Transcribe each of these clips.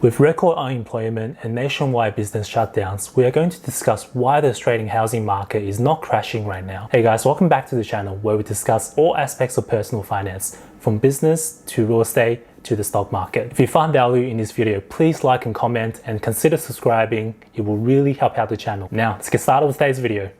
With record unemployment and nationwide business shutdowns, we are going to discuss why the Australian housing market is not crashing right now. Hey guys, welcome back to the channel where we discuss all aspects of personal finance, from business to real estate to the stock market. If you find value in this video, please like and comment and consider subscribing. It will really help out the channel. Now, let's get started with today's video.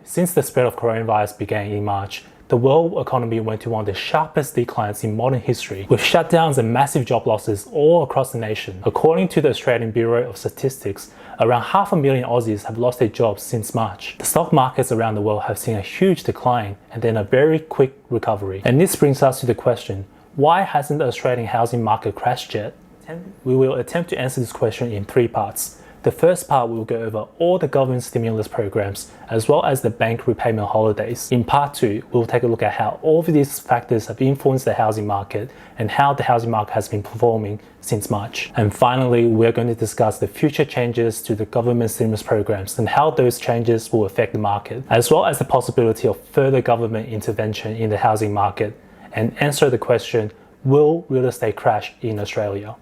Since the spread of coronavirus began in March, the world economy went to one of the sharpest declines in modern history, with shutdowns and massive job losses all across the nation. According to the Australian Bureau of Statistics, around 500,000 Aussies have lost their jobs since March. The stock markets around the world have seen a huge decline and then a very quick recovery. And this brings us to the question, why hasn't the Australian housing market crashed yet? We will attempt to answer this question in three parts. The first part will go over all the government stimulus programs as well as the bank repayment holidays. In part 2, we'll take a look at how all of these factors have influenced the housing market and how the housing market has been performing since March. And finally, we're going to discuss the future changes to the government stimulus programs and how those changes will affect the market, as well as the possibility of further government intervention in the housing market, and answer the question, will real estate crash in Australia?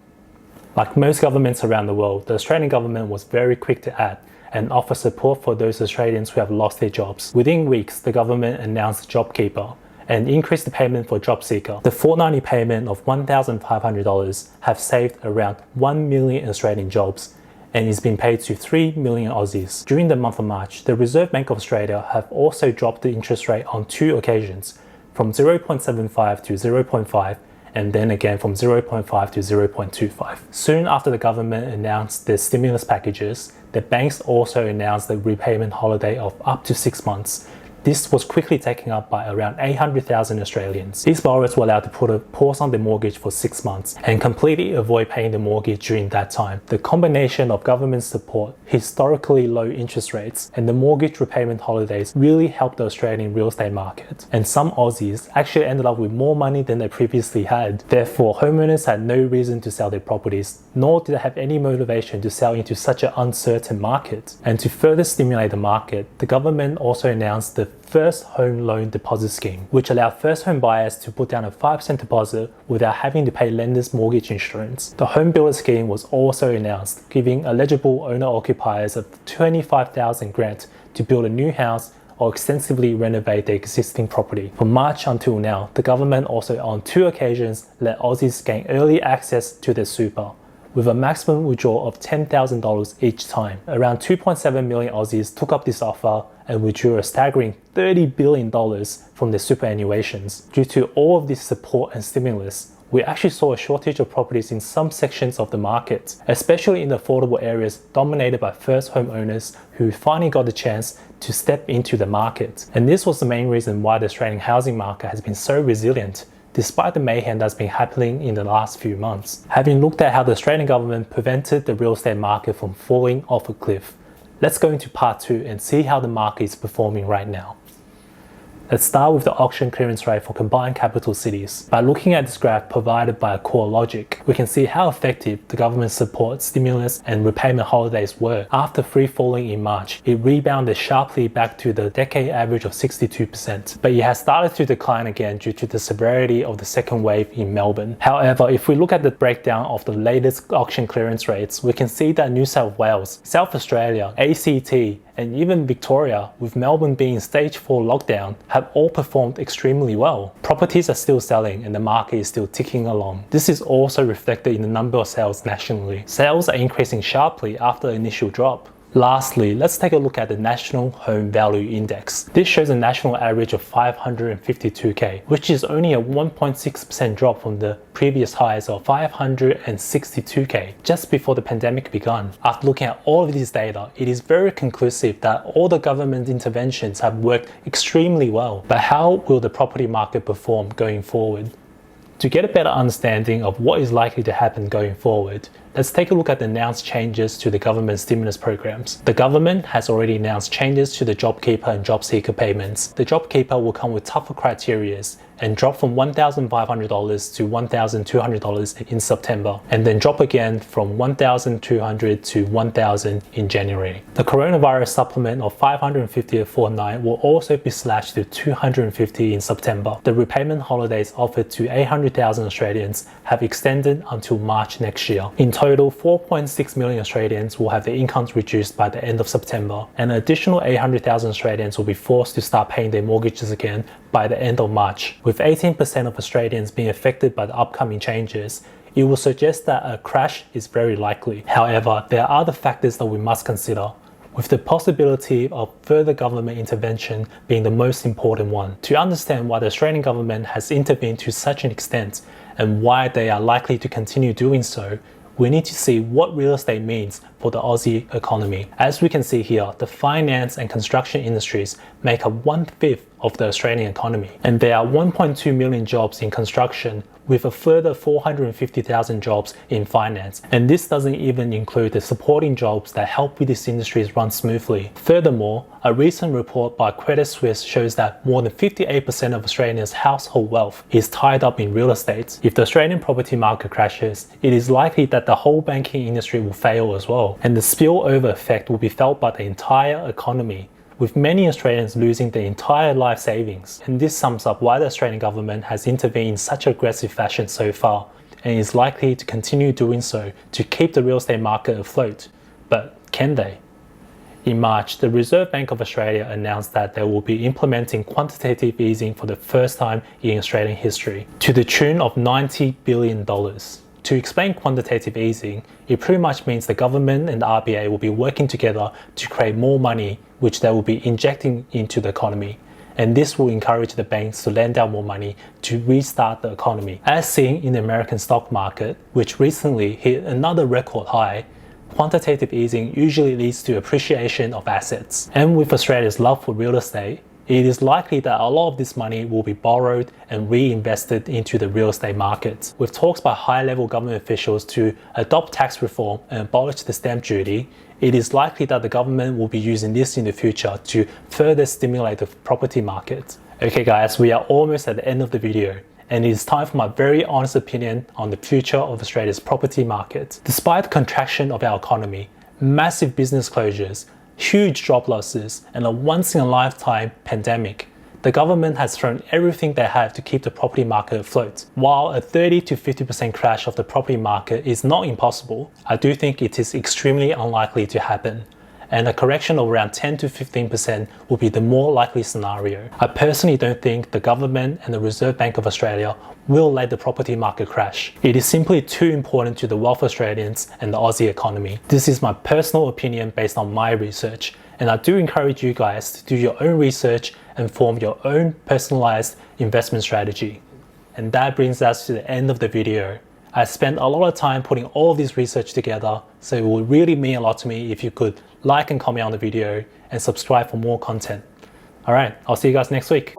Like most governments around the world, the Australian government was very quick to act and offer support for those Australians who have lost their jobs. Within weeks, the government announced JobKeeper and increased the payment for JobSeeker. The fortnightly payment of $1,500 have saved around 1 million Australian jobs and is being paid to 3 million Aussies. During the month of March, the Reserve Bank of Australia have also dropped the interest rate on 2 occasions, from 0.75 to 0.5, and then again from 0.5 to 0.25. Soon after the government announced the stimulus packages, the banks also announced the repayment holiday of up to 6 months. This was quickly taken up by around 800,000 Australians. These borrowers were allowed to put a pause on their mortgage for 6 months and completely avoid paying the mortgage during that time. The combination of government support, historically low interest rates, and the mortgage repayment holidays really helped the Australian real estate market. And some Aussies actually ended up with more money than they previously had. Therefore, homeowners had no reason to sell their properties, nor did they have any motivation to sell into such an uncertain market. And to further stimulate the market, the government also announced the First Home Loan Deposit Scheme, which allowed first home buyers to put down a 5% deposit without having to pay lenders' mortgage insurance. The Home Builder Scheme was also announced, giving eligible owner-occupiers a $25,000 grant to build a new house or extensively renovate their existing property. From March until now, the government also on 2 occasions let Aussies gain early access to their super, with a maximum withdrawal of $10,000 each time. Around 2.7 million Aussies took up this offer and withdrew a staggering $30 billion from their superannuations. Due to all of this support and stimulus, we actually saw a shortage of properties in some sections of the market, especially in the affordable areas dominated by first home owners who finally got the chance to step into the market. And this was the main reason why the Australian housing market has been so resilient, despite the mayhem that's been happening in the last few months. Having looked at how the Australian government prevented the real estate market from falling off a cliff, let's go into part 2 and see how the market is performing right now. Let's start with the auction clearance rate for combined capital cities. By looking at this graph provided by CoreLogic, we can see how effective the government support, stimulus, and repayment holidays were. After free falling in March, it rebounded sharply back to the decade average of 62%, but it has started to decline again due to the severity of the second wave in Melbourne. However, if we look at the breakdown of the latest auction clearance rates, we can see that New South Wales, South Australia, ACT, and even Victoria, with Melbourne being stage 4 lockdown, have all performed extremely well. Properties are still selling and the market is still ticking along. This is also reflected in the number of sales nationally. Sales are increasing sharply after the initial drop. Lastly, let's take a look at the National Home Value Index. This shows a national average of 552k, which is only a 1.6% drop from the previous highs of 562k just before the pandemic began. After looking at all of this data, it is very conclusive that all the government interventions have worked extremely well. But how will the property market perform going forward? To get a better understanding of what is likely to happen going forward, let's take a look at the announced changes to the government stimulus programs. The government has already announced changes to the JobKeeper and JobSeeker payments. The JobKeeper will come with tougher criteria and drop from $1,500 to $1,200 in September, and then drop again from $1,200 to $1,000 in January. The coronavirus supplement of $550 a fortnight will also be slashed to $250 in September. The repayment holidays offered to 800,000 Australians have extended until March next year. In total, total, 4.6 million Australians will have their incomes reduced by the end of September, and an additional 800,000 Australians will be forced to start paying their mortgages again by the end of March. With 18% of Australians being affected by the upcoming changes, it will suggest that a crash is very likely. However, there are other factors that we must consider, with the possibility of further government intervention being the most important one. To understand why the Australian government has intervened to such an extent and why they are likely to continue doing so, we need to see what real estate means for the Aussie economy. As we can see here, the finance and construction industries make up 1/5 of the Australian economy, and there are 1.2 million jobs in construction, with a further 450,000 jobs in finance, and this doesn't even include the supporting jobs that help with these industries run smoothly. Furthermore, a recent report by Credit Suisse shows that more than 58% of Australians' household wealth is tied up in real estate. If the Australian property market crashes, it is likely that the whole banking industry will fail as well, and the spillover effect will be felt by the entire economy, with many Australians losing their entire life savings. And this sums up why the Australian government has intervened in such aggressive fashion so far, and is likely to continue doing so to keep the real estate market afloat. But can they? In March, the Reserve Bank of Australia announced that they will be implementing quantitative easing for the first time in Australian history, to the tune of $90 billion. To explain quantitative easing, it pretty much means the government and the RBA will be working together to create more money, which they will be injecting into the economy. And this will encourage the banks to lend out more money to restart the economy. As seen in the American stock market, which recently hit another record high, quantitative easing usually leads to appreciation of assets. And with Australia's love for real estate, it is likely that a lot of this money will be borrowed and reinvested into the real estate market. With talks by high-level government officials to adopt tax reform and abolish the stamp duty, it is likely that the government will be using this in the future to further stimulate the property market. Okay guys, we are almost at the end of the video, and it is time for my very honest opinion on the future of Australia's property market. Despite the contraction of our economy, massive business closures, huge job losses, and a once-in-a-lifetime pandemic, the government has thrown everything they have to keep the property market afloat. While a 30 to 50% crash of the property market is not impossible, I do think it is extremely unlikely to happen, and a correction of around 10 to 15% will be the more likely scenario. I personally don't think the government and the Reserve Bank of Australia will let the property market crash. It is simply too important to the wealth of Australians and the Aussie economy. This is my personal opinion based on my research, and I do encourage you guys to do your own research and form your own personalized investment strategy. And that brings us to the end of the video. I spent a lot of time putting all of this research together, so it would really mean a lot to me if you could like and comment on the video and subscribe for more content. Alright, I'll see you guys next week.